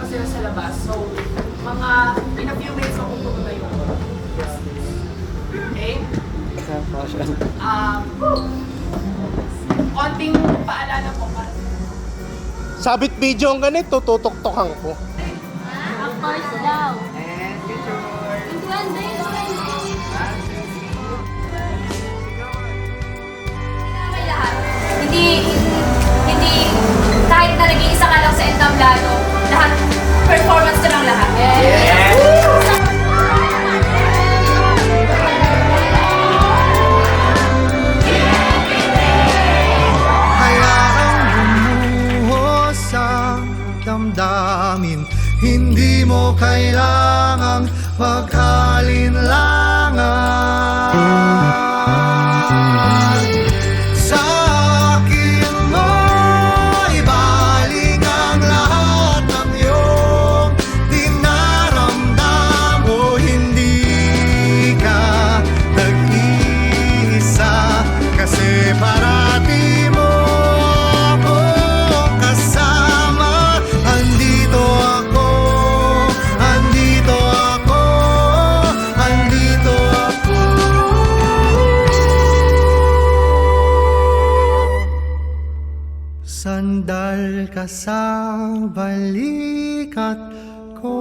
pa sila sa labas. So, mga in a few minutes ako pupunta yung okay? Konting paalala po para Sabit video ang ganito, tutok-tokan ko. Of course daw. And picture. May lahat. Hindi, kahit na nag-iisa ka lang sa entablado, lahat, performance ko ng lahat. Hayaang bumuhos sa damdamin. Hindi mo kailangang magkalinlangan. Sa akin mo ibaling ang lahat ng iyong dinaramdam. O hindi ka nag-iisa, kasi parati mo ako kasama. Andito ako, andito ako, andito ako. Sandal ka sa balikat ko.